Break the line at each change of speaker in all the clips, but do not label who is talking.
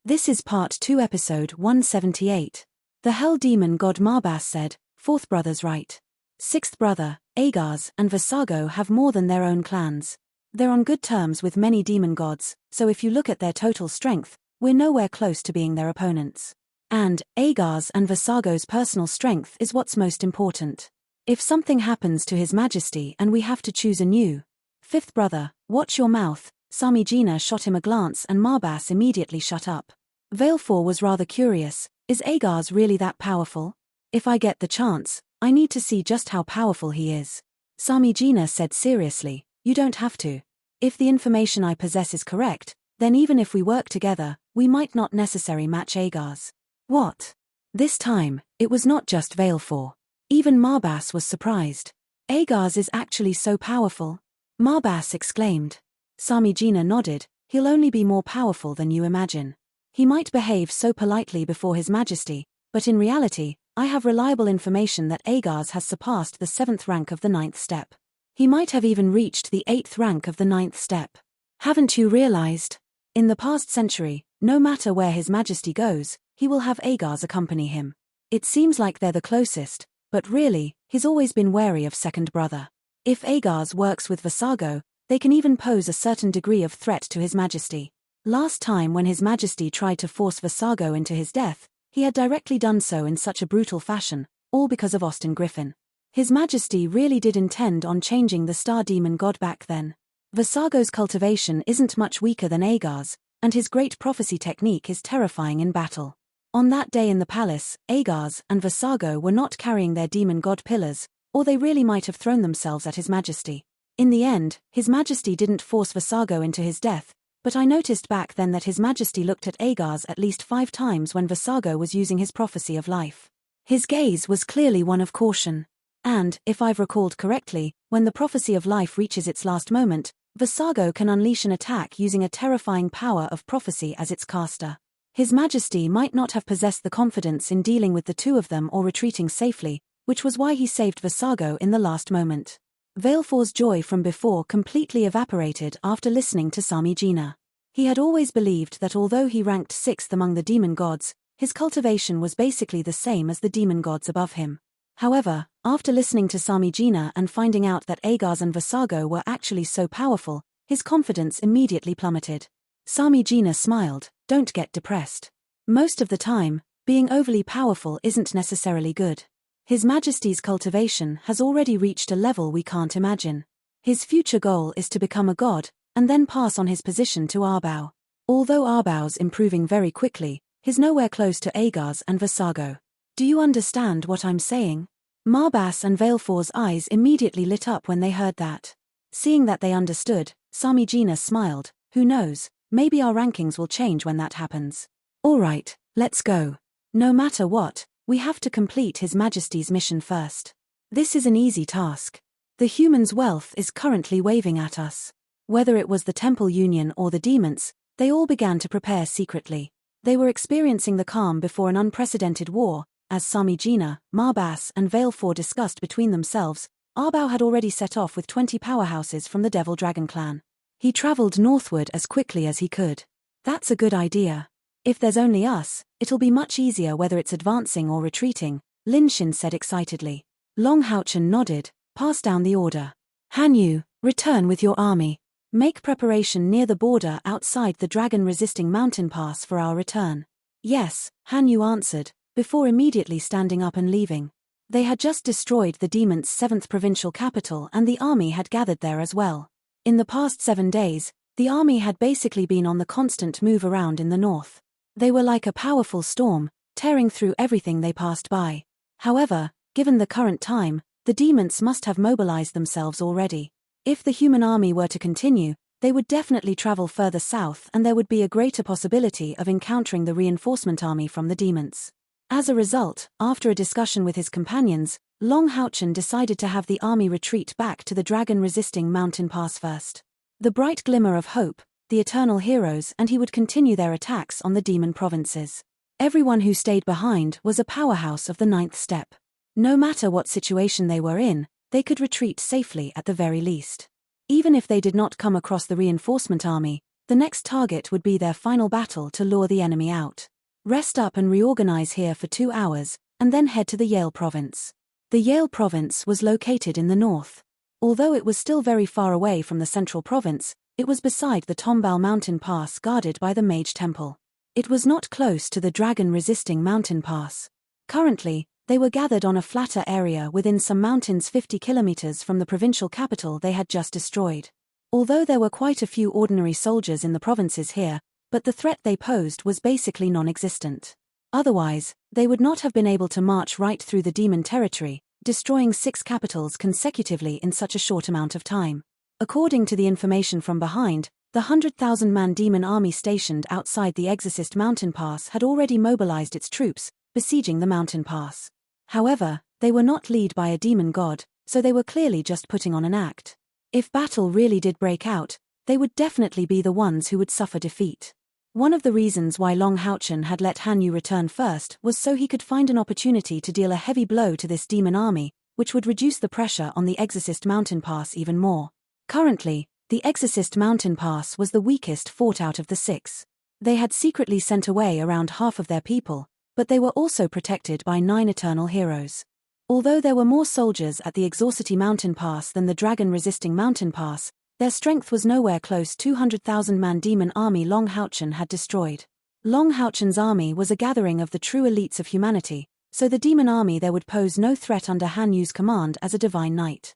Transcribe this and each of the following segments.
This is part 2 episode 178. The hell demon god Marbas said, fourth brother's right. Sixth brother, Agars, and Visago have more than their own clans. They're on good terms with many demon gods, so if you look at their total strength, we're nowhere close to being their opponents. And, Agars and Visago's personal strength is what's most important. If something happens to His Majesty and we have to choose a new fifth brother, watch your mouth. Samijina shot him a glance and Marbas immediately shut up. Valefor was rather curious, is Agars really that powerful? If I get the chance, I need to see just how powerful he is. Samijina said seriously, you don't have to. If the information I possess is correct, then even if we work together, we might not necessarily match Agars. What? This time, it was not just Valefor. Even Marbas was surprised. Agars is actually so powerful? Marbas exclaimed. Samijina nodded, he'll only be more powerful than you imagine. He might behave so politely before His Majesty, but in reality, I have reliable information that Agars has surpassed the 7th rank of the 9th step. He might have even reached the 8th rank of the 9th step. Haven't you realized? In the past century, no matter where His Majesty goes, he will have Agars accompany him. It seems like they're the closest, but really, he's always been wary of second brother. If Agars works with Visago, they can even pose a certain degree of threat to His Majesty. Last time when His Majesty tried to force Visago into his death, he had directly done so in such a brutal fashion, all because of Austin Griffin. His Majesty really did intend on changing the star demon god back then. Visago's cultivation isn't much weaker than Agars, and his great prophecy technique is terrifying in battle. On that day in the palace, Agars and Visago were not carrying their demon god pillars, or they really might have thrown themselves at His Majesty. In the end, His Majesty didn't force Visago into his death, but I noticed back then that His Majesty looked at Agars at least 5 times when Visago was using his prophecy of life. His gaze was clearly one of caution. And, if I've recalled correctly, when the prophecy of life reaches its last moment, Visago can unleash an attack using a terrifying power of prophecy as its caster. His Majesty might not have possessed the confidence in dealing with the two of them or retreating safely, which was why he saved Visago in the last moment. Valefor's joy from before completely evaporated after listening to Samijina. He had always believed that although he ranked 6th among the demon gods, his cultivation was basically the same as the demon gods above him. However, after listening to Samijina and finding out that Agars and Visago were actually so powerful, his confidence immediately plummeted. Samijina smiled, don't get depressed. Most of the time, being overly powerful isn't necessarily good. His Majesty's cultivation has already reached a level we can't imagine. His future goal is to become a god, and then pass on his position to Arbau. Although Arbau's improving very quickly, he's nowhere close to Agars and Visago. Do you understand what I'm saying? Marbas and Valefor's eyes immediately lit up when they heard that. Seeing that they understood, Samijina smiled, who knows, maybe our rankings will change when that happens. Alright, let's go. No matter what, we have to complete His Majesty's mission first. This is an easy task. The humans' wealth is currently waving at us. Whether it was the Temple Union or the demons, they all began to prepare secretly. They were experiencing the calm before an unprecedented war, as Samijina, Marbas and Valefor discussed between themselves. Arbau had already set off with 20 powerhouses from the Devil Dragon clan. He traveled northward as quickly as he could. That's a good idea. If there's only us, it'll be much easier whether it's advancing or retreating, Linshin said excitedly. Long Houchen nodded, pass down the order. Hanyu, return with your army. Make preparation near the border outside the dragon-resisting mountain pass for our return. Yes, Hanyu answered, before immediately standing up and leaving. They had just destroyed the demon's 7th provincial capital and the army had gathered there as well. In the past 7 days, the army had basically been on the constant move around in the north. They were like a powerful storm, tearing through everything they passed by. However, given the current time, the demons must have mobilized themselves already. If the human army were to continue, they would definitely travel further south and there would be a greater possibility of encountering the reinforcement army from the demons. As a result, after a discussion with his companions, Long Houchen decided to have the army retreat back to the dragon-resisting mountain pass first. The bright glimmer of hope, the eternal heroes, and he would continue their attacks on the demon provinces. Everyone who stayed behind was a powerhouse of the 9th step. No matter what situation they were in, they could retreat safely at the very least. Even if they did not come across the reinforcement army, The next target would be their final battle to lure the enemy out. Rest up and reorganize here for 2 hours, and then head to the Yale province. The Yale province was located in the north. Although it was still very far away from the central province, it was beside the Tombal mountain pass guarded by the Mage Temple. It was not close to the dragon-resisting mountain pass. Currently, they were gathered on a flatter area within some mountains 50 kilometers from the provincial capital they had just destroyed. Although there were quite a few ordinary soldiers in the provinces here, but the threat they posed was basically non-existent. Otherwise, they would not have been able to march right through the demon territory, destroying 6 capitals consecutively in such a short amount of time. According to the information from behind, the 100,000-man demon army stationed outside the Exorcist mountain pass had already mobilized its troops, besieging the mountain pass. However, they were not led by a demon god, so they were clearly just putting on an act. If battle really did break out, they would definitely be the ones who would suffer defeat. One of the reasons why Long Houchen had let Han Yu return first was so he could find an opportunity to deal a heavy blow to this demon army, which would reduce the pressure on the Exorcist mountain pass even more. Currently, the Exorcist mountain pass was the weakest fort out of the 6. They had secretly sent away around half of their people, but they were also protected by 9 eternal heroes. Although there were more soldiers at the Exorcity mountain pass than the dragon-resisting mountain pass, their strength was nowhere close to 200,000-man demon army Long Houchen had destroyed. Long Houchen's army was a gathering of the true elites of humanity, so the demon army there would pose no threat under Han Yu's command as a divine knight.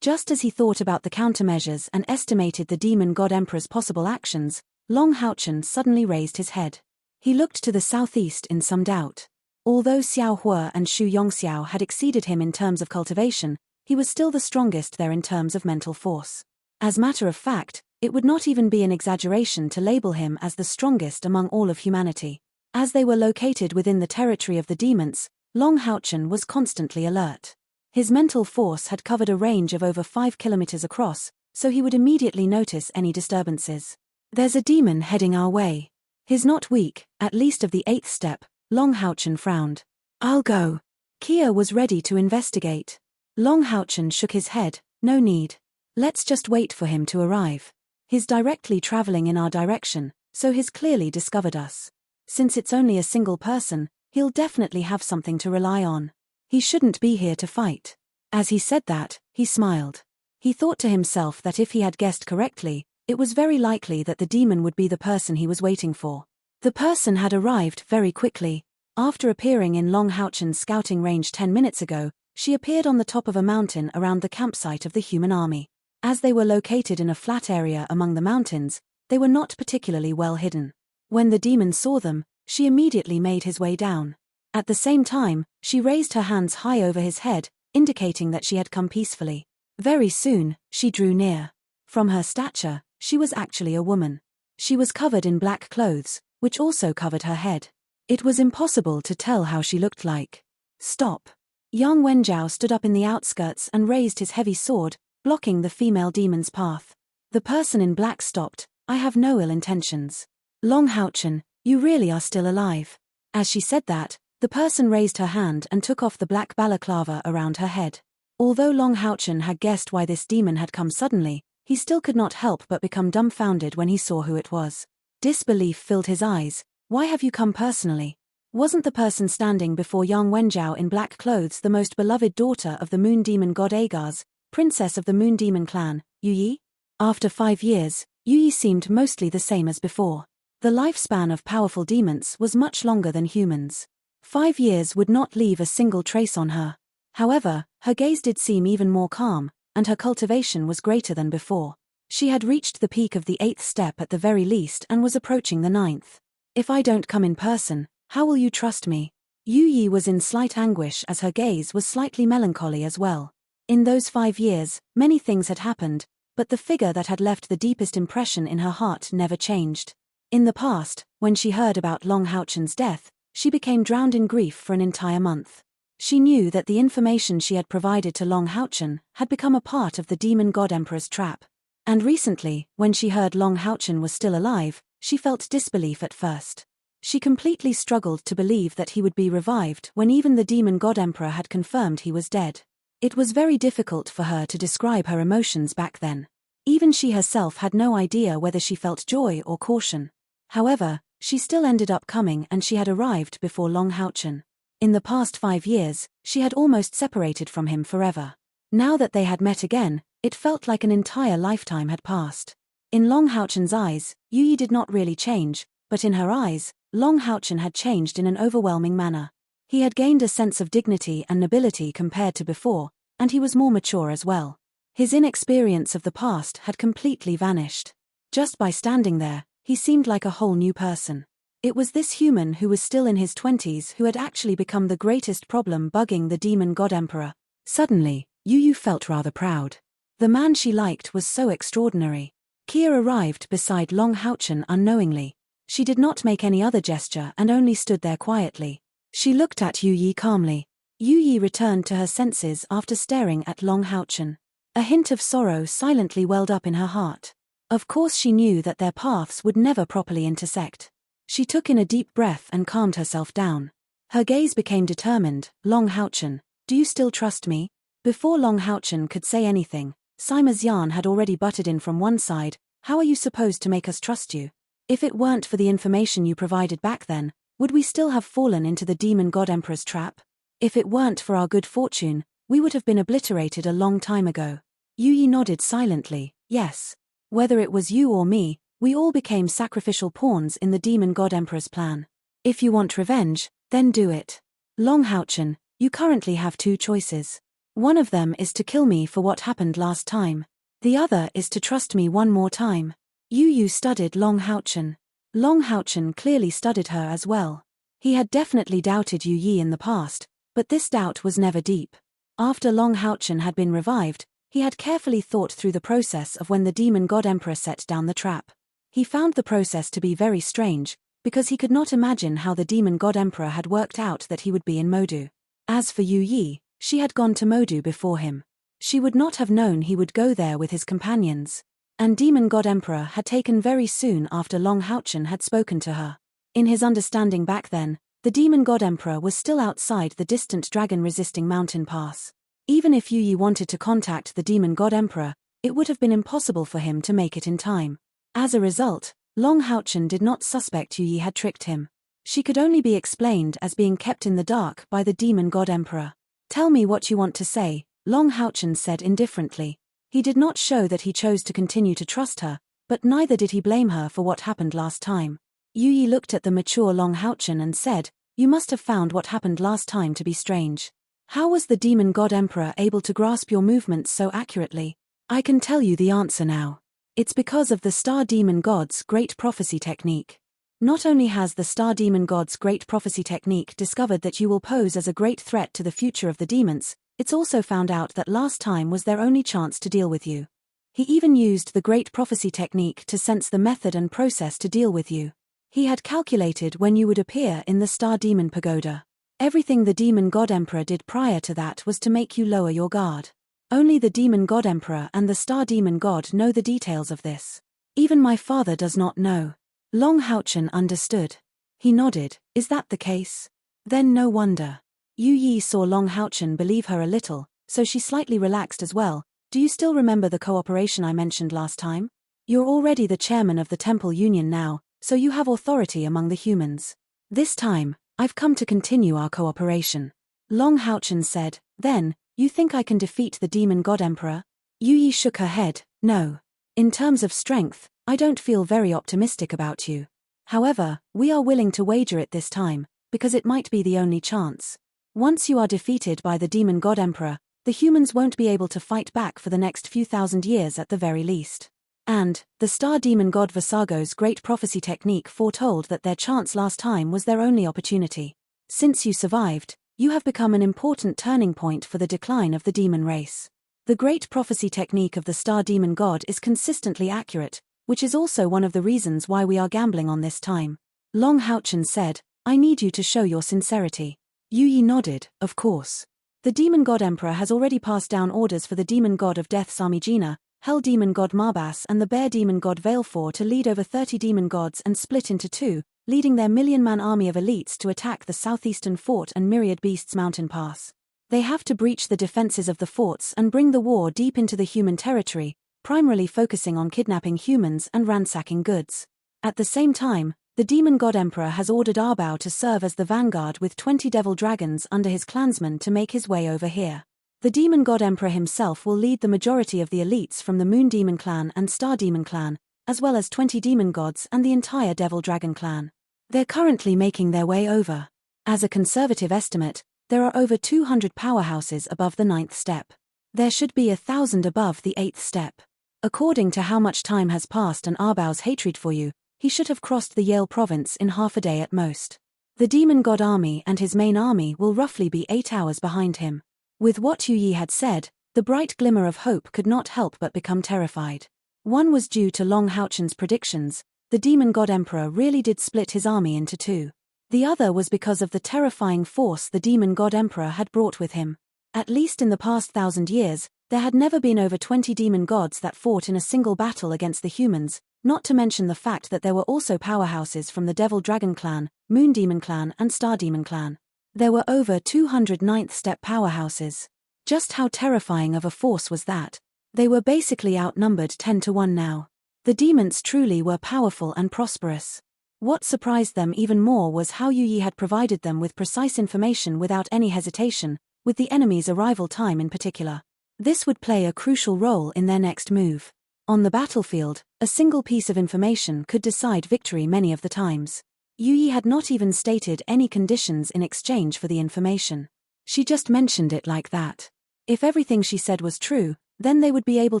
Just as he thought about the countermeasures and estimated the demon god emperor's possible actions, Long Houchen suddenly raised his head. He looked to the southeast in some doubt. Although Xiao Hua and Xu Yongxiao had exceeded him in terms of cultivation, he was still the strongest there in terms of mental force. As matter of fact, it would not even be an exaggeration to label him as the strongest among all of humanity. As they were located within the territory of the demons, Long Houchen was constantly alert. His mental force had covered a range of over 5 kilometers across, so he would immediately notice any disturbances. There's a demon heading our way. He's not weak, at least of the 8th step, Long Houchen frowned. I'll go. Kia was ready to investigate. Long Houchen shook his head, no need. Let's just wait for him to arrive. He's directly traveling in our direction, so he's clearly discovered us. Since it's only a single person, he'll definitely have something to rely on. He shouldn't be here to fight. As he said that, he smiled. He thought to himself that if he had guessed correctly, it was very likely that the demon would be the person he was waiting for. The person had arrived very quickly. After appearing in Long Houchen's scouting range 10 minutes ago, she appeared on the top of a mountain around the campsite of the human army. As they were located in a flat area among the mountains, they were not particularly well hidden. When the demon saw them, she immediately made his way down. At the same time, she raised her hands high over his head, indicating that she had come peacefully. Very soon, she drew near. From her stature, she was actually a woman. She was covered in black clothes, which also covered her head. It was impossible to tell how she looked like. Stop. Yang Wenjiao stood up in the outskirts and raised his heavy sword, blocking the female demon's path. The person in black stopped. I have no ill intentions. Long Houchen, you really are still alive. As she said that, the person raised her hand and took off the black balaclava around her head. Although Long Houchen had guessed why this demon had come suddenly, he still could not help but become dumbfounded when he saw who it was. Disbelief filled his eyes. Why have you come personally? Wasn't the person standing before Yang Wenjiao in black clothes the most beloved daughter of the moon demon god Agar's, princess of the moon demon clan, Yu Yi? After 5 years, Yu Yi seemed mostly the same as before. The lifespan of powerful demons was much longer than humans. 5 years would not leave a single trace on her. However, her gaze did seem even more calm, and her cultivation was greater than before. She had reached the peak of the 8th step at the very least and was approaching the 9th. If I don't come in person, how will you trust me? Yu Yi was in slight anguish as her gaze was slightly melancholy as well. In those 5 years, many things had happened, but the figure that had left the deepest impression in her heart never changed. In the past, when she heard about Long Houchen's death, she became drowned in grief for an entire month. She knew that the information she had provided to Long Houchen had become a part of the demon god emperor's trap. And recently, when she heard Long Houchen was still alive, she felt disbelief at first. She completely struggled to believe that he would be revived when even the demon god emperor had confirmed he was dead. It was very difficult for her to describe her emotions back then. Even she herself had no idea whether she felt joy or caution. However, she still ended up coming, and she had arrived before Long Houchen. In the past 5 years, she had almost separated from him forever. Now that they had met again, it felt like an entire lifetime had passed. In Long Houchen's eyes, Yu Yi did not really change, but in her eyes, Long Houchen had changed in an overwhelming manner. He had gained a sense of dignity and nobility compared to before, and he was more mature as well. His inexperience of the past had completely vanished. Just by standing there, he seemed like a whole new person. It was this human who was still in his 20s who had actually become the greatest problem bugging the demon god emperor. Suddenly, Yu Yu felt rather proud. The man she liked was so extraordinary. Kia arrived beside Long Houchen unknowingly. She did not make any other gesture and only stood there quietly. She looked at Yu Yi calmly. Yu Yi returned to her senses after staring at Long Houchen. A hint of sorrow silently welled up in her heart. Of course she knew that their paths would never properly intersect. She took in a deep breath and calmed herself down. Her gaze became determined. Long Houchen, do you still trust me? Before Long Houchen could say anything, Sima Xian had already butted in from one side. How are you supposed to make us trust you? If it weren't for the information you provided back then, would we still have fallen into the demon god emperor's trap? If it weren't for our good fortune, we would have been obliterated a long time ago. Yu Yi nodded silently. Yes. Whether it was you or me, we all became sacrificial pawns in the demon god emperor's plan. If you want revenge, then do it. Long Houchen, you currently have 2 choices. One of them is to kill me for what happened last time. The other is to trust me one more time. Yu Yu studied Long Houchen. Long Houchen clearly studied her as well. He had definitely doubted Yu Yi in the past, but this doubt was never deep. After Long Houchen had been revived, he had carefully thought through the process of when the demon god emperor set down the trap. He found the process to be very strange, because he could not imagine how the demon god emperor had worked out that he would be in Modu. As for Yu Yi, she had gone to Modu before him. She would not have known he would go there with his companions. And demon god emperor had taken very soon after Long Houchen had spoken to her. In his understanding back then, the demon god emperor was still outside the distant dragon-resisting mountain pass. Even if Yu Yi wanted to contact the demon god emperor, it would have been impossible for him to make it in time. As a result, Long Houchen did not suspect Yu Yi had tricked him. She could only be explained as being kept in the dark by the demon god emperor. Tell me what you want to say, Long Houchen said indifferently. He did not show that he chose to continue to trust her, but neither did he blame her for what happened last time. Yu Yi looked at the mature Long Houchen and said, you must have found what happened last time to be strange. How was the demon god emperor able to grasp your movements so accurately? I can tell you the answer now. It's because of the star demon god's great prophecy technique. Not only has the star demon god's great prophecy technique discovered that you will pose as a great threat to the future of the demons, it's also found out that last time was their only chance to deal with you. He even used the great prophecy technique to sense the method and process to deal with you. He had calculated when you would appear in the star demon pagoda. Everything the demon god emperor did prior to that was to make you lower your guard. Only the demon god emperor and the star demon god know the details of this. Even my father does not know. Long Houchen understood. He nodded. Is that the case? Then no wonder. Yu Yi saw Long Houchen believe her a little, so she slightly relaxed as well. Do you still remember the cooperation I mentioned last time? You're already the chairman of the Temple Union now, so you have authority among the humans. This time, I've come to continue our cooperation. Long Houchen said, then, you think I can defeat the demon god emperor? Yu Yi shook her head, no. In terms of strength, I don't feel very optimistic about you. However, we are willing to wager it this time, because it might be the only chance. Once you are defeated by the demon god emperor, the humans won't be able to fight back for the next few thousand years at the very least. And, the star demon god Vasago's great prophecy technique foretold that their chance last time was their only opportunity. Since you survived, you have become an important turning point for the decline of the demon race. The great prophecy technique of the star demon god is consistently accurate, which is also one of the reasons why we are gambling on this time. Long Houchen said, I need you to show your sincerity. Yu Yi nodded, of course. The demon god emperor has already passed down orders for the demon god of death Samijina, hell demon god Marbas and the bear demon god Valefor to lead over 30 demon gods and split into 2, leading their million-man army of elites to attack the southeastern fort and Myriad Beasts mountain pass. They have to breach the defenses of the forts and bring the war deep into the human territory, primarily focusing on kidnapping humans and ransacking goods. At the same time, the demon god emperor has ordered Arbao to serve as the vanguard with 20 devil dragons under his clansmen to make his way over here. The demon god emperor himself will lead the majority of the elites from the Moon Demon clan and Star Demon clan, as well as 20 demon gods and the entire devil dragon clan. They're currently making their way over. As a conservative estimate, there are over 200 powerhouses above the 9th step. There should be 1,000 above the 8th step. According to how much time has passed and Arbao's hatred for you, he should have crossed the Yale province in half a day at most. The demon god army and his main army will roughly be 8 hours behind him. With what Yu Yi had said, the bright glimmer of hope could not help but become terrified. One was due to Long Houchen's predictions. The demon god emperor really did split his army into two. The other was because of the terrifying force the demon god emperor had brought with him. At least in the past 1,000 years, there had never been over 20 demon gods that fought in a single battle against the humans, not to mention the fact that there were also powerhouses from the Devil Dragon clan, Moon Demon clan and Star Demon clan. There were over 200 9th step powerhouses. Just how terrifying of a force was that? They were basically outnumbered 10 to 1 now. The demons truly were powerful and prosperous. What surprised them even more was how Yu Yi had provided them with precise information without any hesitation, with the enemy's arrival time in particular. This would play a crucial role in their next move. On the battlefield, a single piece of information could decide victory many of the times. Yu Yi had not even stated any conditions in exchange for the information. She just mentioned it like that. If everything she said was true, then they would be able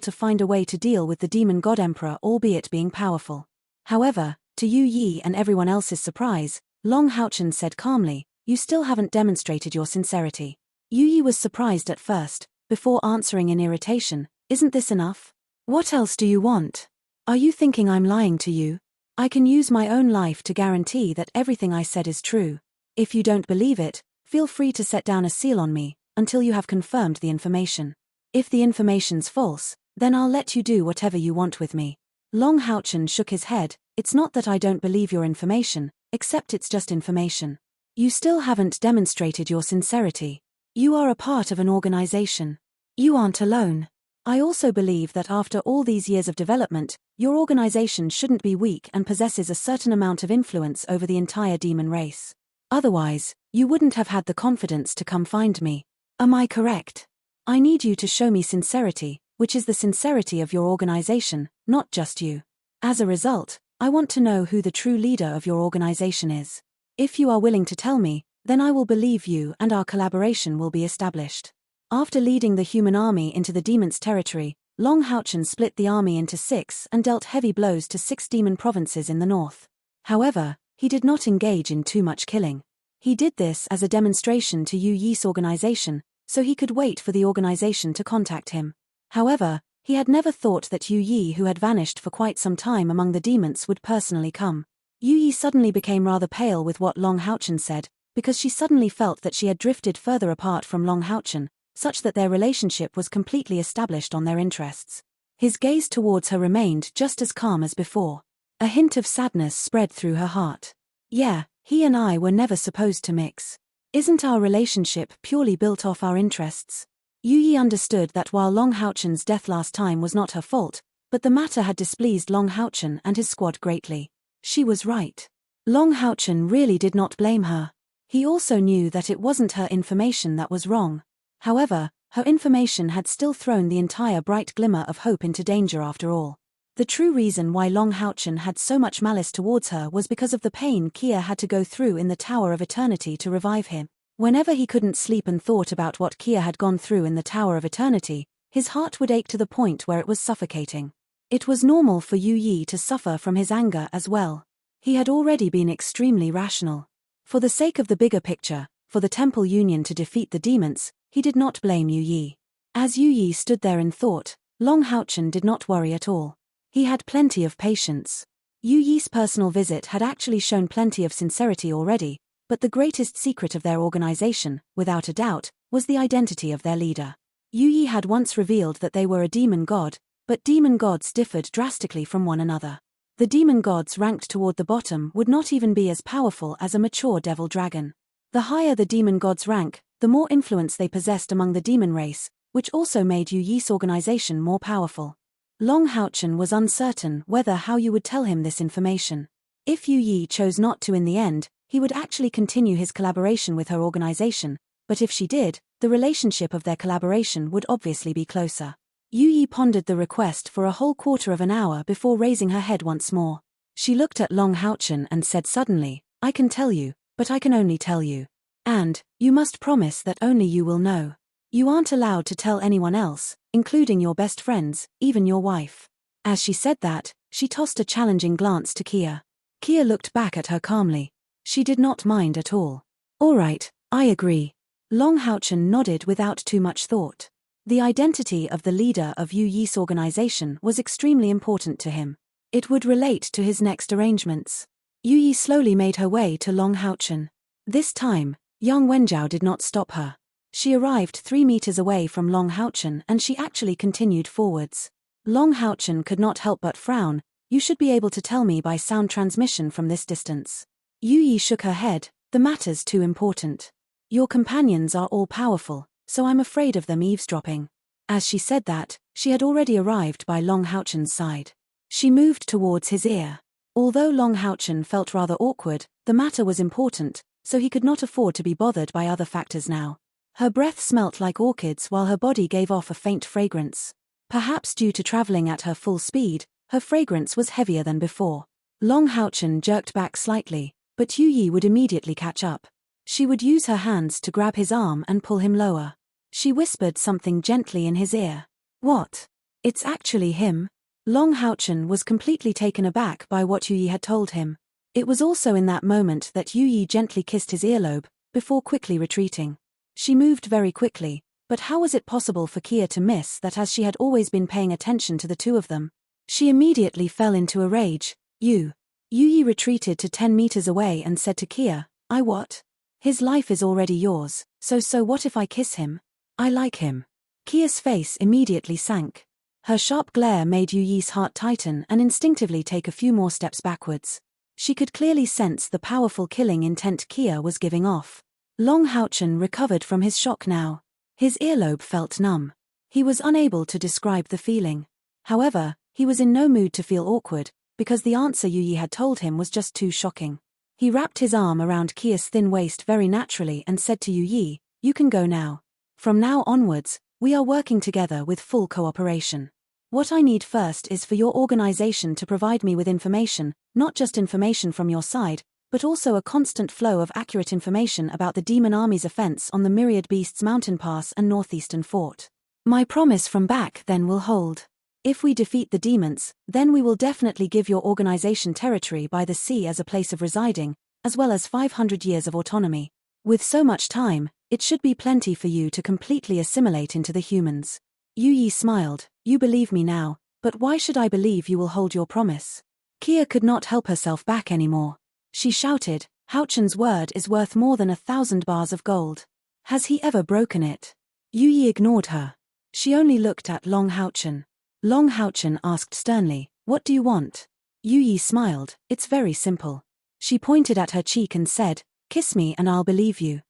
to find a way to deal with the demon god emperor, albeit being powerful. However, to Yu Yi and everyone else's surprise, Long Houchen said calmly, "You still haven't demonstrated your sincerity." Yu Yi was surprised at first, before answering in irritation, "Isn't this enough? What else do you want? Are you thinking I'm lying to you? I can use my own life to guarantee that everything I said is true. If you don't believe it, feel free to set down a seal on me, until you have confirmed the information. If the information's false, then I'll let you do whatever you want with me." Long Houchen shook his head, "It's not that I don't believe your information, except it's just information. You still haven't demonstrated your sincerity. You are a part of an organization. You aren't alone. I also believe that after all these years of development, your organization shouldn't be weak and possesses a certain amount of influence over the entire demon race. Otherwise, you wouldn't have had the confidence to come find me. Am I correct? I need you to show me sincerity, which is the sincerity of your organization, not just you. As a result, I want to know who the true leader of your organization is. If you are willing to tell me, then I will believe you and our collaboration will be established." After leading the human army into the demon's territory, Long Houchen split the army into 6 and dealt heavy blows to 6 demon provinces in the north. However, he did not engage in too much killing. He did this as a demonstration to Yu Yi's organization, so he could wait for the organization to contact him. However, he had never thought that Yu Yi, who had vanished for quite some time among the demons, would personally come. Yu Yi suddenly became rather pale with what Long Houchen said, because she suddenly felt that she had drifted further apart from Long Houchen, such that their relationship was completely established on their interests. His gaze towards her remained just as calm as before. A hint of sadness spread through her heart. "Yeah, he and I were never supposed to mix. Isn't our relationship purely built off our interests?" Yu Yi understood that while Long Houchen's death last time was not her fault, but the matter had displeased Long Houchen and his squad greatly. She was right. Long Houchen really did not blame her. He also knew that it wasn't her information that was wrong. However, her information had still thrown the entire bright glimmer of hope into danger after all. The true reason why Long Houchen had so much malice towards her was because of the pain Kia had to go through in the Tower of Eternity to revive him. Whenever he couldn't sleep and thought about what Kia had gone through in the Tower of Eternity, his heart would ache to the point where it was suffocating. It was normal for Yu Yi to suffer from his anger as well. He had already been extremely rational. For the sake of the bigger picture, for the Temple Union to defeat the demons, he did not blame Yu Yi. As Yu Yi stood there in thought, Long Houchen did not worry at all. He had plenty of patience. Yu Yi's personal visit had actually shown plenty of sincerity already, but the greatest secret of their organization, without a doubt, was the identity of their leader. Yu Yi had once revealed that they were a demon god, but demon gods differed drastically from one another. The demon gods ranked toward the bottom would not even be as powerful as a mature devil dragon. The higher the demon gods' rank, the more influence they possessed among the demon race, which also made Yu Yi's organization more powerful. Long Haochen was uncertain whether how you would tell him this information. If Yu Yi chose not to in the end, he would actually continue his collaboration with her organization, but if she did, the relationship of their collaboration would obviously be closer. Yu Yi pondered the request for a whole quarter of an hour before raising her head once more. She looked at Long Haochen and said suddenly, "I can tell you, but I can only tell you. And, you must promise that only you will know. You aren't allowed to tell anyone else, including your best friends, even your wife." As she said that, she tossed a challenging glance to Kia. Kia looked back at her calmly. She did not mind at all. "All right, I agree." Long Haochen nodded without too much thought. The identity of the leader of Yu Yi's organization was extremely important to him. It would relate to his next arrangements. Yu Yi slowly made her way to Long Haochen. This time, Yang Wenjiao did not stop her. She arrived 3 meters away from Long Haochen and she actually continued forwards. Long Haochen could not help but frown. "You should be able to tell me by sound transmission from this distance." Yu Yi shook her head. "The matter's too important. Your companions are all powerful, so I'm afraid of them eavesdropping." As she said that, she had already arrived by Long Haochen's side. She moved towards his ear. Although Long Haochen felt rather awkward, the matter was important, so he could not afford to be bothered by other factors now. Her breath smelt like orchids while her body gave off a faint fragrance. Perhaps due to traveling at her full speed, her fragrance was heavier than before. Long Haochen jerked back slightly, but Yu Yi would immediately catch up. She would use her hands to grab his arm and pull him lower. She whispered something gently in his ear. "What? It's actually him?" Long Haochen was completely taken aback by what Yu Yi had told him. It was also in that moment that Yu Yi gently kissed his earlobe, before quickly retreating. She moved very quickly, but how was it possible for Kia to miss that as she had always been paying attention to the two of them? She immediately fell into a rage. Yu Yi retreated to 10 meters away and said to Kia, "I what? His life is already yours, so what if I kiss him? I like him." Kia's face immediately sank. Her sharp glare made Yu Yi's heart tighten and instinctively take a few more steps backwards. She could clearly sense the powerful killing intent Kia was giving off. Long Haochen recovered from his shock now. His earlobe felt numb. He was unable to describe the feeling. However, he was in no mood to feel awkward, because the answer Yu Yi had told him was just too shocking. He wrapped his arm around Kia's thin waist very naturally and said to Yu Yi, "You can go now. From now onwards, we are working together with full cooperation. What I need first is for your organization to provide me with information, not just information from your side, but also a constant flow of accurate information about the demon army's offense on the Myriad Beasts Mountain Pass and Northeastern Fort. My promise from back then will hold. If we defeat the demons, then we will definitely give your organization territory by the sea as a place of residing, as well as 500 years of autonomy. With so much time, it should be plenty for you to completely assimilate into the humans." Yu Yi smiled. "You believe me now, but why should I believe you will hold your promise?" Kia could not help herself back anymore. She shouted, "Haochen's word is worth more than 1,000 bars of gold. Has he ever broken it?" Yu Yi ignored her. She only looked at Long Haochen. Long Haochen asked sternly, "What do you want?" Yu Yi smiled. "It's very simple." She pointed at her cheek and said, "Kiss me and I'll believe you."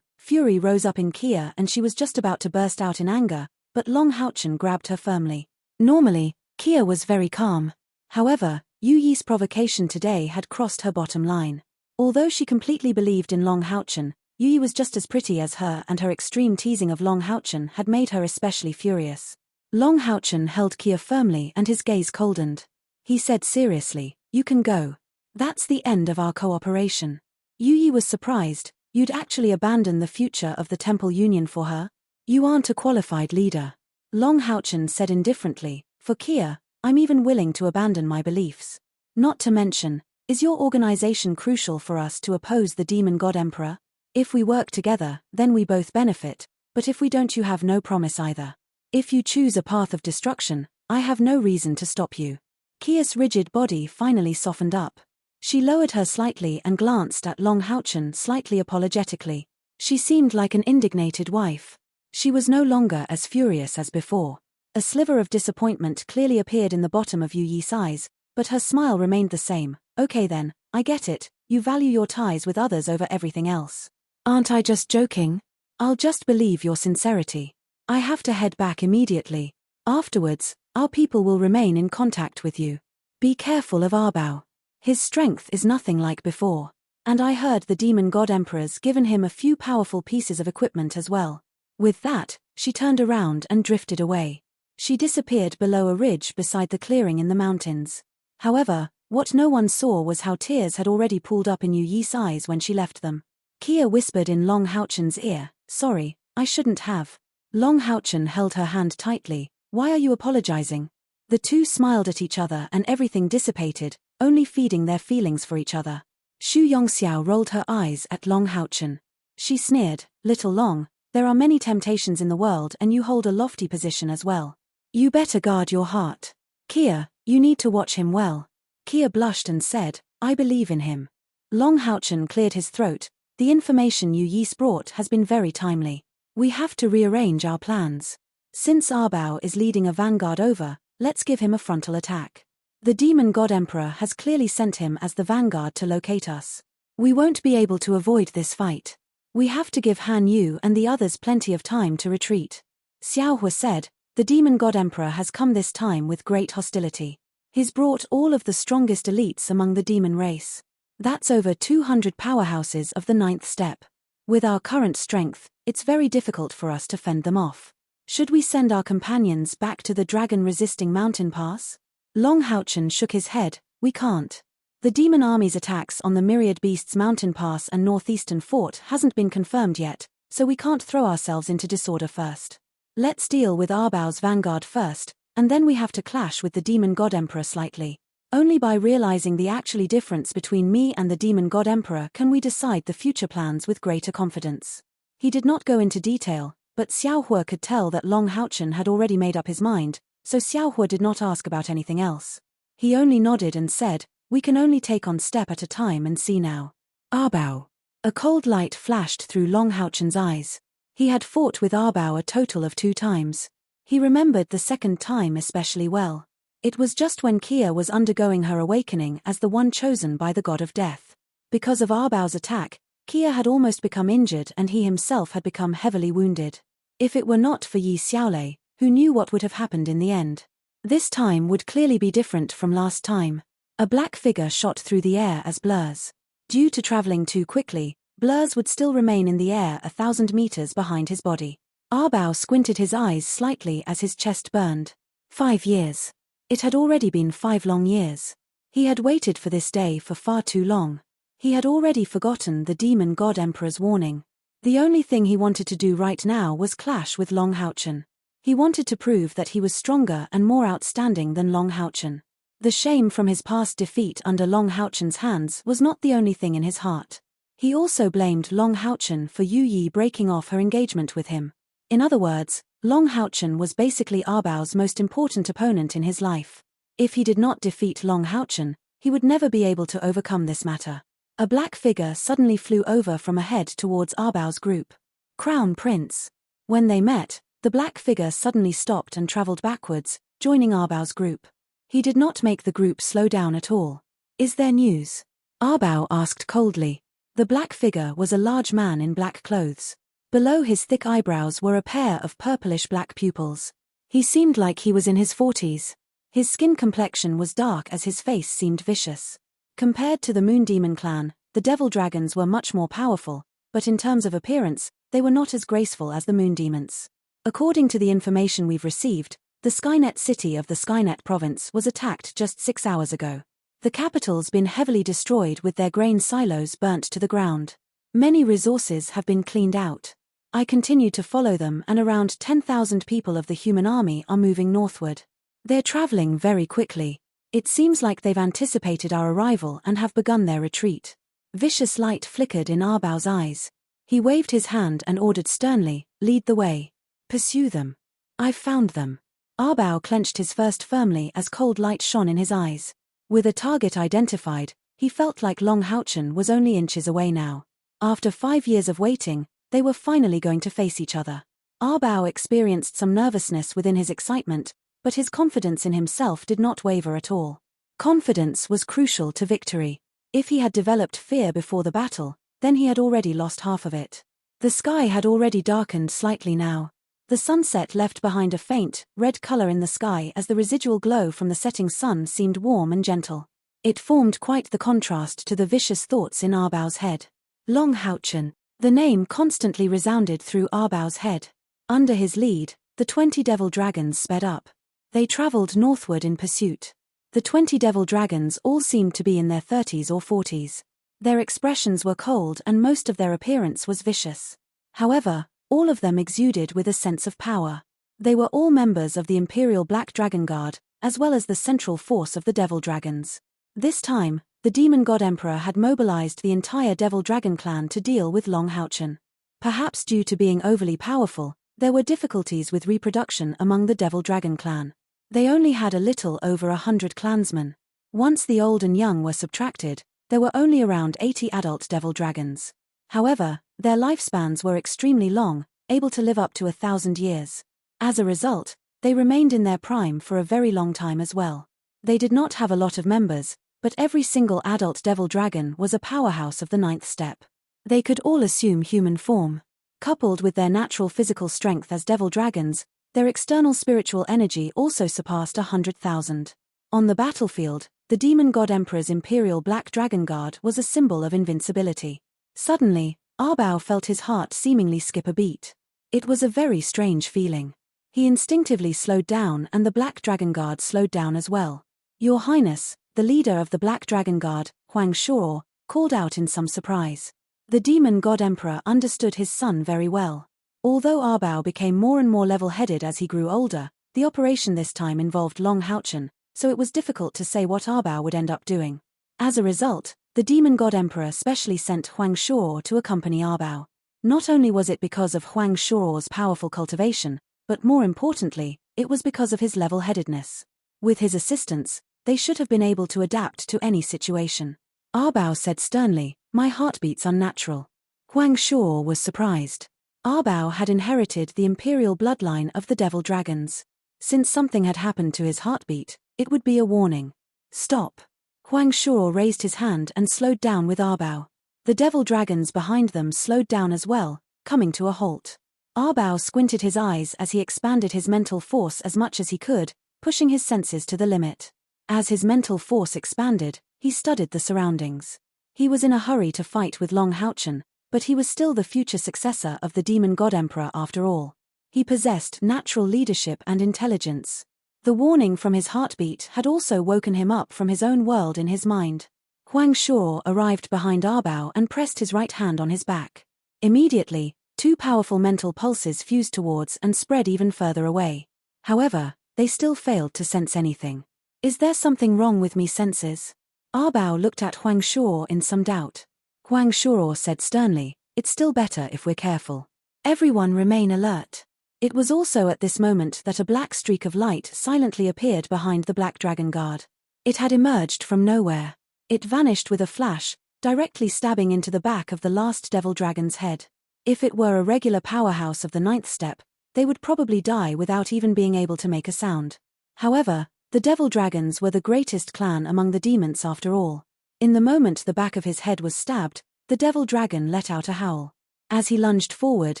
Fury rose up in Kia and she was just about to burst out in anger, but Long Haochen grabbed her firmly. Normally, Kia was very calm. However, Yu Yi's provocation today had crossed her bottom line. Although she completely believed in Long Haochen, Yu Yi was just as pretty as her and her extreme teasing of Long Haochen had made her especially furious. Long Haochen held Kia firmly and his gaze coldened. He said seriously, "You can go. That's the end of our cooperation." Yu Yi was surprised. "You'd actually abandon the future of the Temple Union for her? You aren't a qualified leader." Long Haochen said indifferently, "For Kia, I'm even willing to abandon my beliefs. Not to mention, is your organization crucial for us to oppose the demon god emperor? If we work together, then we both benefit, but if we don't you have no promise either. If you choose a path of destruction, I have no reason to stop you." Kia's rigid body finally softened up. She lowered her slightly and glanced at Long Haochen slightly apologetically. She seemed like an indignated wife. She was no longer as furious as before. A sliver of disappointment clearly appeared in the bottom of Yu Yi's eyes, but her smile remained the same. "Okay then, I get it, you value your ties with others over everything else. Aren't I just joking? I'll just believe your sincerity. I have to head back immediately. Afterwards, Our people will remain in contact with you. Be careful of Arbao. His strength is nothing like before. And I heard the demon god emperor's given him a few powerful pieces of equipment as well. With that, she turned around and drifted away. She disappeared below a ridge beside the clearing in the mountains. However, what no one saw was how tears had already pooled up in Yu Yi's eyes when she left them. Kia whispered in Long Houchen's ear, "Sorry, I shouldn't have." Long Houchen held her hand tightly. "Why are you apologizing?" The two smiled at each other and everything dissipated, only feeding their feelings for each other. Xu Yongxiao rolled her eyes at Long Houchen. She sneered, "Little Long, there are many temptations in the world and you hold a lofty position as well. You better guard your heart. Kia, you need to watch him well." Kia blushed and said, "I believe in him." Long Houchen cleared his throat. "The information Yu Yi brought has been very timely. We have to rearrange our plans. Since Arbao is leading a vanguard over, let's give him a frontal attack. The demon god emperor has clearly sent him as the vanguard to locate us. We won't be able to avoid this fight. We have to give Han Yu and the others plenty of time to retreat." Xiao Hua said, "The demon god emperor has come this time with great hostility. He's brought all of the strongest elites among the demon race. That's over 200 powerhouses of the 9th step. With our current strength, it's very difficult for us to fend them off. Should we send our companions back to the dragon-resisting mountain pass?" Long Houchen shook his head. "We can't. The demon army's attacks on the Myriad Beasts mountain pass and northeastern fort hasn't been confirmed yet, so we can't throw ourselves into disorder first. Let's deal with Arbao's vanguard first, and then we have to clash with the demon god emperor slightly. Only by realizing the actual difference between me and the demon god emperor can we decide the future plans with greater confidence." He did not go into detail, but Xiao Hua could tell that Long Houchen had already made up his mind, so Xiao Hua did not ask about anything else. He only nodded and said, "We can only take on step at a time and see now." Arbao. A cold light flashed through Long Houchen's eyes. He had fought with Arbao a total of 2 times. He remembered the second time especially well. It was just when Kia was undergoing her awakening as the one chosen by the god of death. Because of Arbao's attack, Kia had almost become injured and he himself had become heavily wounded. If it were not for Yi Xiaolei, who knew what would have happened in the end. This time would clearly be different from last time. A black figure shot through the air as blurs. Due to traveling too quickly, blurs would still remain in the air 1,000 meters behind his body. Arbao squinted his eyes slightly as his chest burned. 5 years. It had already been 5 long years. He had waited for this day for far too long. He had already forgotten the demon god emperor's warning. The only thing he wanted to do right now was clash with Long Houchen. He wanted to prove that he was stronger and more outstanding than Long Houchen. The shame from his past defeat under Long Houchen's hands was not the only thing in his heart. He also blamed Long Houchen for Yu Yi breaking off her engagement with him. In other words, Long Houchen was basically Arbao's most important opponent in his life. If he did not defeat Long Houchen, he would never be able to overcome this matter. A black figure suddenly flew over from ahead towards Arbao's group. Crown Prince. When they met, the black figure suddenly stopped and traveled backwards, joining Arbao's group. He did not make the group slow down at all. "Is there news?" Arbao asked coldly. The black figure was a large man in black clothes. Below his thick eyebrows were a pair of purplish-black pupils. He seemed like he was in his 40s. His skin complexion was dark as his face seemed vicious. Compared to the Moon Demon clan, the Devil Dragons were much more powerful, but in terms of appearance, they were not as graceful as the Moon Demons. According to the information we've received, the Skynet city of the Skynet province was attacked just 6 hours ago. The capital's been heavily destroyed with their grain silos burnt to the ground. Many resources have been cleaned out. I continue to follow them and around 10,000 people of the human army are moving northward. They're traveling very quickly. It seems like they've anticipated our arrival and have begun their retreat. Vicious light flickered in Arbao's eyes. He waved his hand and ordered sternly, "Lead the way. Pursue them. I've found them." Arbao clenched his fist firmly as cold light shone in his eyes. With a target identified, he felt like Long Houchen was only inches away now. After 5 years of waiting, they were finally going to face each other. Arbao experienced some nervousness within his excitement, but his confidence in himself did not waver at all. Confidence was crucial to victory. If he had developed fear before the battle, then he had already lost half of it. The sky had already darkened slightly now. The sunset left behind a faint, red color in the sky as the residual glow from the setting sun seemed warm and gentle. It formed quite the contrast to the vicious thoughts in Arbau's head. Long Houchen. The name constantly resounded through Arbau's head. Under his lead, the 20 devil dragons sped up. They traveled northward in pursuit. The 20 devil dragons all seemed to be in their 30s or 40s. Their expressions were cold and most of their appearance was vicious. However, all of them exuded with a sense of power. They were all members of the Imperial Black Dragon Guard, as well as the central force of the devil dragons. This time, the demon god emperor had mobilized the entire devil dragon clan to deal with Long Houchen. Perhaps due to being overly powerful, there were difficulties with reproduction among the devil dragon clan. They only had a little over 100 clansmen. Once the old and young were subtracted, there were only around 80 adult devil dragons. However, their lifespans were extremely long, able to live up to 1,000 years. As a result, they remained in their prime for a very long time as well. They did not have a lot of members, but every single adult devil dragon was a powerhouse of the 9th step. They could all assume human form. Coupled with their natural physical strength as devil dragons, their external spiritual energy also surpassed 100,000. On the battlefield, the demon god emperor's Imperial Black Dragon Guard was a symbol of invincibility. Suddenly, Arbau felt his heart seemingly skip a beat. It was a very strange feeling. He instinctively slowed down and the Black Dragon Guard slowed down as well. Your Highness, the leader of the Black Dragon Guard, Huang Shuo, called out in some surprise. The demon god emperor understood his son very well. Although Arbau became more and more level-headed as he grew older, the operation this time involved Long Houchen, so it was difficult to say what Arbau would end up doing. As a result, the demon god emperor specially sent Huang Shuo to accompany Arbau. Not only was it because of Huang Shuo's powerful cultivation, but more importantly, it was because of his level-headedness. With his assistance, they should have been able to adapt to any situation. Arbau said sternly, "My heart beats unnatural." Huang Shuo was surprised. Arbau had inherited the imperial bloodline of the devil dragons. Since something had happened to his heartbeat, it would be a warning. Stop. Huang Shuo raised his hand and slowed down with Arbau. The devil dragons behind them slowed down as well, coming to a halt. Arbau squinted his eyes as he expanded his mental force as much as he could, pushing his senses to the limit. As his mental force expanded, he studied the surroundings. He was in a hurry to fight with Long Houchen, but he was still the future successor of the demon god emperor after all. He possessed natural leadership and intelligence. The warning from his heartbeat had also woken him up from his own world in his mind. Huang Shuo arrived behind Arbau and pressed his right hand on his back. Immediately, two powerful mental pulses fused towards and spread even further away. However, they still failed to sense anything. Is there something wrong with me senses? Arbau looked at Huang Shuo in some doubt. Huang Shuo said sternly, "It's still better if we're careful. Everyone remain alert." It was also at this moment that a black streak of light silently appeared behind the Black Dragon Guard. It had emerged from nowhere. It vanished with a flash, directly stabbing into the back of the last devil dragon's head. If it were a regular powerhouse of the 9th step, they would probably die without even being able to make a sound. However, the devil dragons were the greatest clan among the demons after all. In the moment the back of his head was stabbed, the devil dragon let out a howl. As he lunged forward,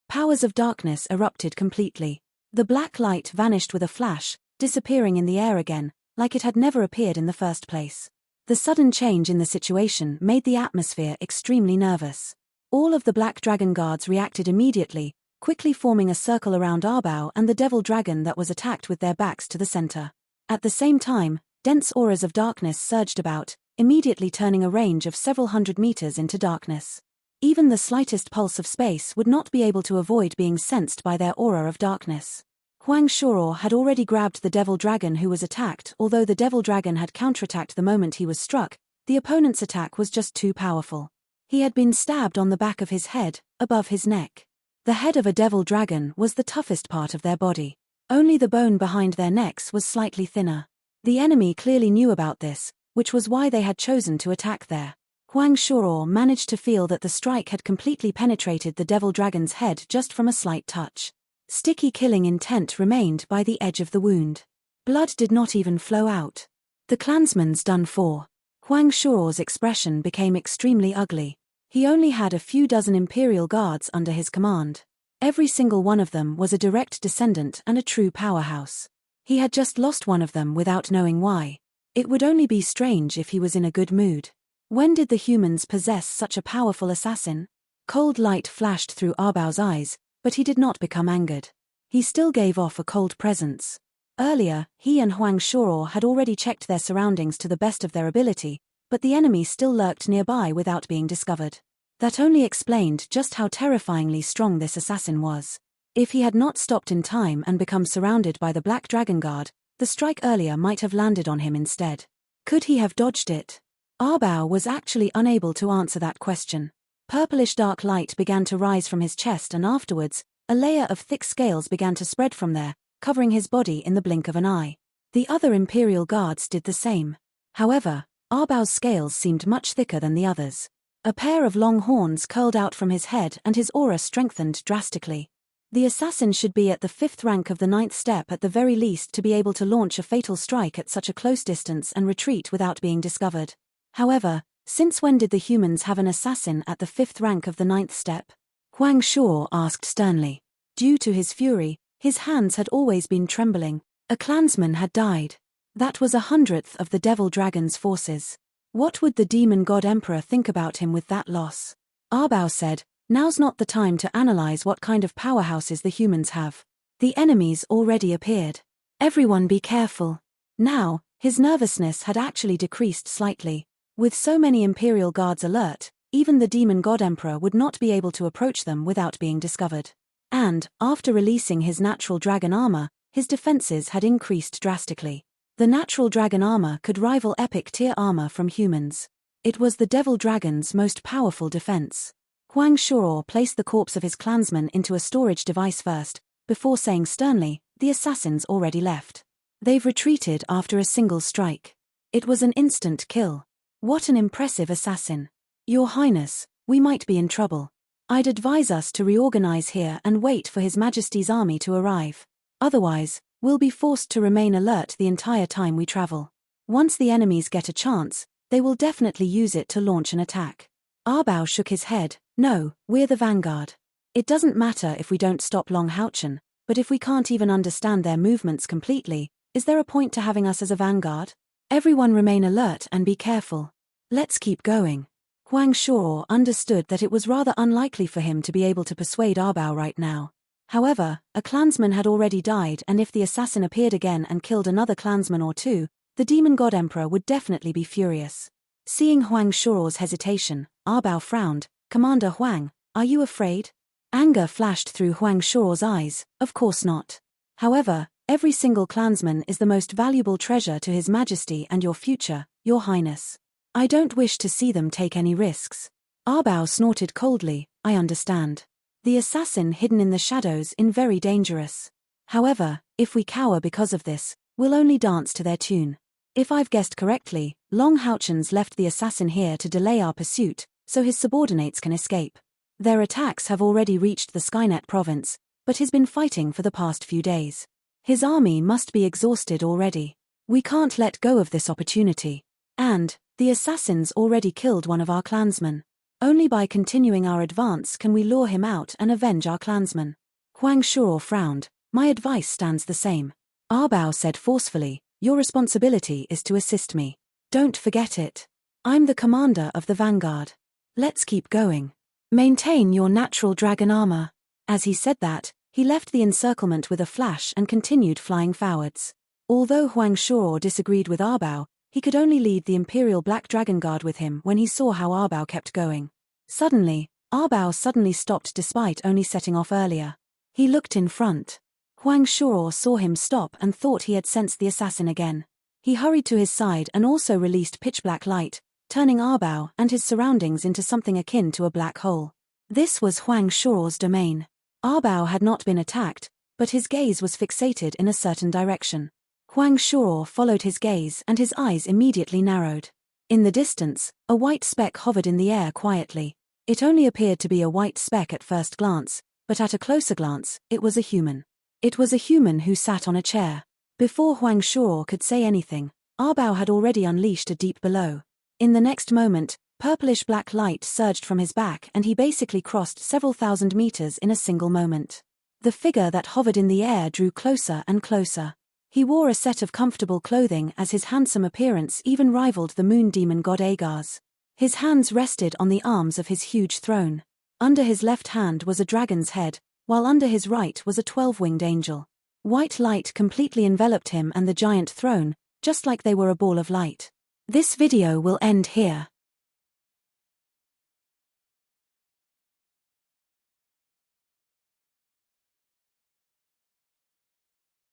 powers of darkness erupted completely. The black light vanished with a flash, disappearing in the air again, like it had never appeared in the first place. The sudden change in the situation made the atmosphere extremely nervous. All of the Black Dragon Guards reacted immediately, quickly forming a circle around Arbau and the devil dragon that was attacked with their backs to the center. At the same time, dense auras of darkness surged about, immediately turning a range of several hundred meters into darkness. Even the slightest pulse of space would not be able to avoid being sensed by their aura of darkness. Huang Shuo had already grabbed the devil dragon who was attacked. Although the devil dragon had counterattacked the moment he was struck, the opponent's attack was just too powerful. He had been stabbed on the back of his head, above his neck. The head of a devil dragon was the toughest part of their body. Only the bone behind their necks was slightly thinner. The enemy clearly knew about this, which was why they had chosen to attack there. Huang Shuo managed to feel that the strike had completely penetrated the devil dragon's head just from a slight touch. Sticky killing intent remained by the edge of the wound. Blood did not even flow out. The clansman's done for. Huang Shuo's expression became extremely ugly. He only had a few dozen imperial guards under his command. Every single one of them was a direct descendant and a true powerhouse. He had just lost one of them without knowing why. It would only be strange if he was in a good mood. When did the humans possess such a powerful assassin? Cold light flashed through Arbao's eyes, but he did not become angered. He still gave off a cold presence. Earlier, he and Huang Shuo had already checked their surroundings to the best of their ability, but the enemy still lurked nearby without being discovered. That only explained just how terrifyingly strong this assassin was. If he had not stopped in time and become surrounded by the Black Dragon Guard, the strike earlier might have landed on him instead. Could he have dodged it? Arbao was actually unable to answer that question. Purplish dark light began to rise from his chest, and afterwards, a layer of thick scales began to spread from there, covering his body in the blink of an eye. The other Imperial Guards did the same. However, Arbao's scales seemed much thicker than the others. A pair of long horns curled out from his head and his aura strengthened drastically. The assassin should be at the 5th rank of the 9th step at the very least to be able to launch a fatal strike at such a close distance and retreat without being discovered. However, since when did the humans have an assassin at the 5th rank of the 9th step? Huang Shuo asked sternly. Due to his fury, his hands had always been trembling. A clansman had died. That was 1/100th of the Devil Dragon's forces. What would the Demon God Emperor think about him with that loss? Arbao said, "Now's not the time to analyze what kind of powerhouses the humans have. The enemies already appeared. Everyone be careful." Now, his nervousness had actually decreased slightly. With so many Imperial Guards alert, even the Demon God Emperor would not be able to approach them without being discovered. And, after releasing his natural dragon armor, his defenses had increased drastically. The natural dragon armor could rival epic tier armor from humans. It was the Devil Dragon's most powerful defense. Huang Shuo placed the corpse of his clansman into a storage device first, before saying sternly, "The assassins already left. They've retreated after a single strike. It was an instant kill. What an impressive assassin. Your Highness, we might be in trouble. I'd advise us to reorganize here and wait for His Majesty's army to arrive. Otherwise, we'll be forced to remain alert the entire time we travel. Once the enemies get a chance, they will definitely use it to launch an attack." Arbao shook his head. "No, we're the vanguard. It doesn't matter if we don't stop Long Houchen, but if we can't even understand their movements completely, is there a point to having us as a vanguard? Everyone remain alert and be careful. Let's keep going." Huang Shuo understood that it was rather unlikely for him to be able to persuade Arbao right now. However, a clansman had already died, and if the assassin appeared again and killed another clansman or two, the Demon God Emperor would definitely be furious. Seeing Huang Shuo's hesitation, Arbao frowned. "Commander Huang, are you afraid?" Anger flashed through Huang Shuo's eyes. "Of course not. However, every single clansman is the most valuable treasure to His Majesty and your future, Your Highness. I don't wish to see them take any risks." Arbao snorted coldly. "I understand. The assassin hidden in the shadows is very dangerous. However, if we cower because of this, we'll only dance to their tune. If I've guessed correctly, Long Houchen's left the assassin here to delay our pursuit, so his subordinates can escape. Their attacks have already reached the Skynet province, but he's been fighting for the past few days. His army must be exhausted already. We can't let go of this opportunity. And, the assassin's already killed one of our clansmen. Only by continuing our advance can we lure him out and avenge our clansman." Huang Shuo frowned. "My advice stands the same." Arbao said forcefully, "Your responsibility is to assist me. Don't forget it. I'm the commander of the vanguard. Let's keep going. Maintain your natural dragon armor." As he said that, he left the encirclement with a flash and continued flying forwards. Although Huang Shuo disagreed with Arbao, he could only lead the Imperial Black Dragon Guard with him when he saw how Arbao kept going. Suddenly, Arbao suddenly stopped despite only setting off earlier. He looked in front. Huang Shuo saw him stop and thought he had sensed the assassin again. He hurried to his side and also released pitch-black light, turning Arbao and his surroundings into something akin to a black hole. This was Huang Shuo's domain. Arbao had not been attacked, but his gaze was fixated in a certain direction. Huang Shuo followed his gaze and his eyes immediately narrowed. In the distance, a white speck hovered in the air quietly. It only appeared to be a white speck at first glance, but at a closer glance, it was a human. It was a human who sat on a chair. Before Huang Shuo could say anything, Arbao had already unleashed a deep blow. In the next moment, Purplish-black light surged from his back and he basically crossed several thousand meters in a single moment. The figure that hovered in the air drew closer and closer. He wore a set of comfortable clothing as his handsome appearance even rivaled the moon demon god Agar's. His hands rested on the arms of his huge throne. Under his left hand was a dragon's head, while under his right was a 12-winged angel. White light completely enveloped him and the giant throne, just like they were a ball of light. This video will end here.